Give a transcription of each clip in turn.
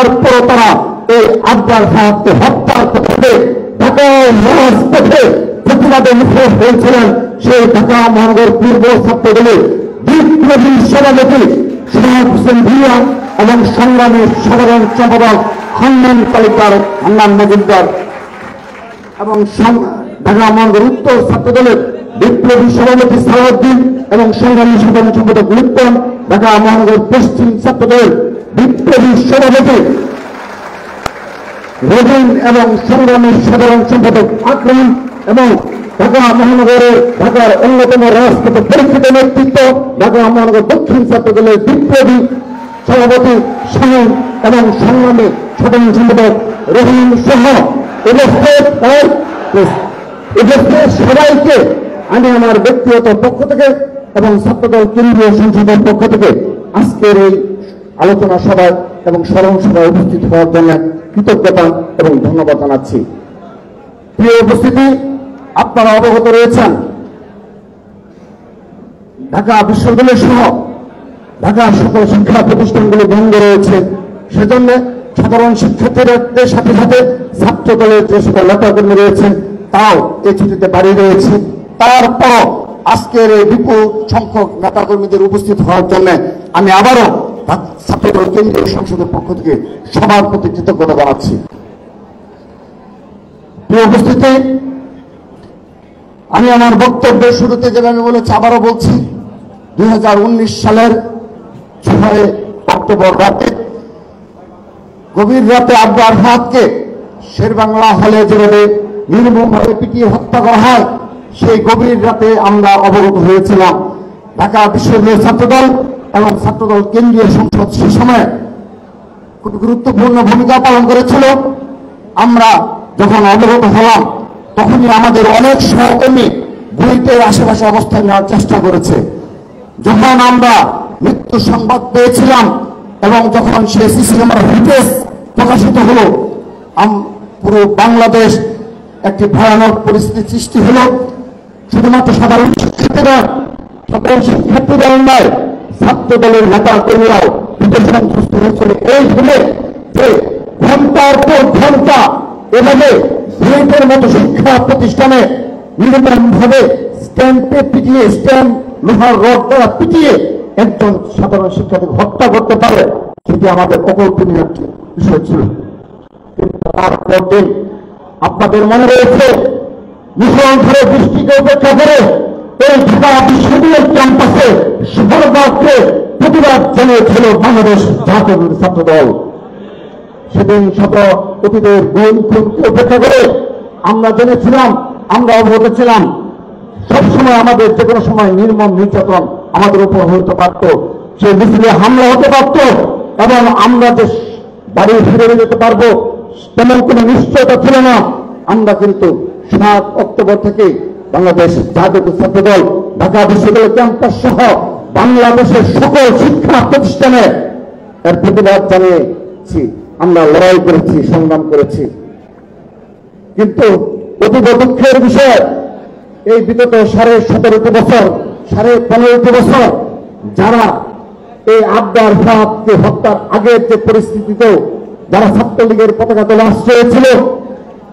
তারপর তারা এই আবরার ফাহাদকে হত্যার পথে ঢাকা রাজপথে প্রতিবাদে মুখর হয়েছিলেন। সেই ঢাকা মহানগর পূর্ব ছাত্রদলের বিপ্লবী সভাপতি সোহাগ হোসেন ভূঁইয়া এবং সংগ্রামী সাধারণ সম্পাদক হান্নান তালুকদার, হান্নান মজুমদার এবং ঢাকা মহানগর উত্তর ছাত্রদলের বিপ্লবী সভাপতি সালাউদ্দিন এবং সংগ্রামী সাধারণ সম্পাদক লিপ্টন, ঢাকা মহানগর পশ্চিম ছাত্রদলের বিপ্লবী সভাপতি রবিন এবং সংগ্রামী সাধারণ সম্পাদক আকরাম এবং ঢাকা মহানগরের ঢাকার অন্যতম রাজপথে পরীক্ষিত নেতৃত্ব ঢাকা মহানগর দক্ষিণ ছাত্রদলের বিপ্লবী সভাপতি শাহিন এবং সংগ্রামী সাধারণ সম্পাদক রহিম সহ উপস্থিত সবাইকে আমি আমার ব্যক্তিগত পক্ষ থেকে এবং ছাত্রদল কেন্দ্রীয় সংসদের পক্ষ থেকে আজকের এই আলোচনা সভায় এবং স্মরণ সভায় উপস্থিত হওয়ার জন্য কৃতজ্ঞতা এবং ধন্যবাদ জানাচ্ছি। প্রিয় উপস্থিতি, আপনারা অবগত রয়েছেন ঢাকা বিশ্ববিদ্যালয় সহ ঢাকার সকল শিক্ষা প্রতিষ্ঠানগুলো বন্ধ রয়েছে। সেজন্য সাধারণ শিক্ষার্থীদের সাথে সাথে ছাত্র দলের যে সকল নেতাকর্মী রয়েছেন তাও এই ছুটিতে বাড়ি রয়েছে। তারপর আজকের এই বিপুল সংখ্যক নেতাকর্মীদের উপস্থিত হওয়ার জন্য আমি আবারও ছাত্রদল কেন্দ্রীয় সংসদের পক্ষ থেকে সবার প্রতি কৃতজ্ঞতা জানাচ্ছি। প্রিয় উপস্থিতি, আমি আমার বক্তব্যের শুরুতে যেভাবে বলেছি আবারও বলছি, 2019 সালের 6 অক্টোবর রাতে গভীর রাতে আবরার ফাহাদকে শেরবাংলা হলে যেভাবে নির্মমভাবে পিটিয়ে হত্যা করা হয়, সেই গভীর রাতে আমরা অবগত হয়েছিলাম। ঢাকা বিশ্ববিদ্যালয়ের ছাত্রদল এবং ছাত্রদল কেন্দ্রীয় সংসদ সে সময় খুব গুরুত্বপূর্ণ ভূমিকা পালন করেছিল। আমরা যখন অবগত হলাম তখনই আমাদের অনেক সহকর্মী বুয়েটের আশেপাশে অবস্থান নেওয়ার চেষ্টা করেছে। যখন আমরা মৃত্যু সংবাদ পেয়েছিলাম এবং যখন সে সিসি ক্যামেরা ফুটেজ প্রকাশিত হলো, পুরো বাংলাদেশ একটি ভয়ানক পরিস্থিতির সৃষ্টি হলো। শুধুমাত্র সাধারণ শিক্ষার্থীদের নয়, ছাত্র দলের নেতা কর্মীরাও বিপর্যস্ত হয়েছিল। এই ভেবে যে ঘন্টার পর ঘন্টা এভাবে বুয়েটের মতো শিক্ষা প্রতিষ্ঠানে নির্মমভাবে স্ট্যাম্পে পিটিয়ে, স্ট্যাম্প লোহার রড দ্বারা পিটিয়ে একজন সাধারণ শিক্ষার্থীকে হত্যা করতে পারে, সেটি আমাদের অকল্পনীয় একটি বিষয় ছিল। কিন্তু তারপর দিন আপনাদের মনে রয়েছে মুসলধারে বৃষ্টিকে উপেক্ষা করে এই ঢাকা বিশ্ববিদ্যালয় ক্যাম্পাসে সর্বাগ্রে প্রতিবাদ জানিয়েছিল বাংলাদেশ জাতীয় ছাত্র দল। সেদিন শত অতীতের গুণ খুনকে উপেক্ষা করে আমরা জেনেছিলাম, আমরা অবগত ছিলাম সবসময় আমাদের যে কোনো সময় নির্মম নির্যাতন আমাদের উপর হতে পারত, সেই মিছিলে হামলা হতে পারত এবং আমরা যে বাড়ি ফিরে যেতে পারবো তেমন কোনো নিশ্চয়তা ছিল না। আমরা কিন্তু 7 অক্টোবর থেকে বাংলাদেশ জাতীয় ছাত্র দল ঢাকা বিশ্ববিদ্যালয় ক্যাম্পাস সহ বাংলাদেশের সকল শিক্ষা প্রতিষ্ঠানে এর প্রতিবাদ জানিয়েছি, আমরা লড়াই করেছি, সংগ্রাম করেছি। কিন্তু অতীব দুঃখের বিষয়, এই বিগত 17.5 বছর, 15.5 বছর যারা এই আবরার ফাহাদকে হত্যার আগের যে পরিস্থিতিতেও যারা ছাত্রলীগের পতাকা তোলা আশ্রয় ছিল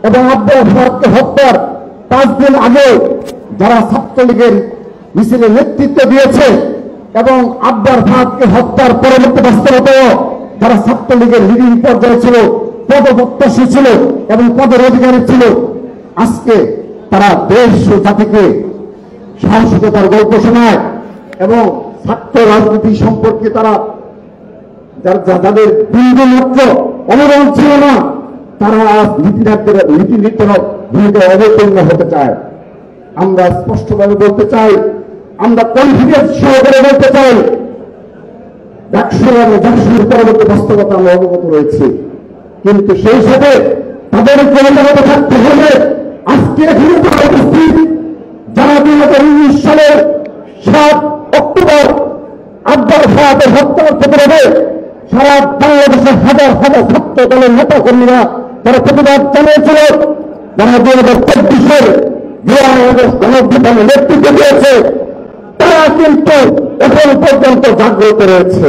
এবং আবরার ফাহাদকে হত্যার 5 দিন আগে যারা ছাত্রলীগের মিছিলে নেতৃত্ব দিয়েছে এবং আবরার ফাহাদকে হত্যার পরবর্তী বাস্তবতায় যারা ছাত্রলীগের লিডিং পর্যায়ে ছিল, পদপ্রত্যাশী ছিল এবং পদের অধিকারী ছিল, আজকে তারা দেশ ও জাতিকে সাহসিকতার গল্প শোনায় এবং ছাত্র রাজনীতি সম্পর্কে তারা যাদের বিন্দুমাত্র অনুরোধ ছিল না, তারা আজ নীতি নির্ধারক ভূমিকায় অবতীর্ণ হতে চায়। আমরা স্পষ্টভাবে বলতে চাই, আমরা কনফিডেন্স সহকারে বলতে চাই, 100 এবং 100 পরবর্তী বাস্তবতা আমরা অবগত রয়েছি। কিন্তু সেই সাথে তাদের অবগত থাকতে হবে আজকে এখানে যারা উপস্থিত, যারা 2019 সালের 7 অক্টোবর আবরার ফাহাদের হত্যার প্রতিবাদে সারা বাংলাদেশের হাজার হাজার ছাত্র দলের নেতা কর্মীরা তারা প্রতিবাদ জানিয়েছিল, যারা 2024-এর নেতৃত্ব দিয়েছে, তারা কিন্তু এখন পর্যন্ত জাগ্রত রয়েছে।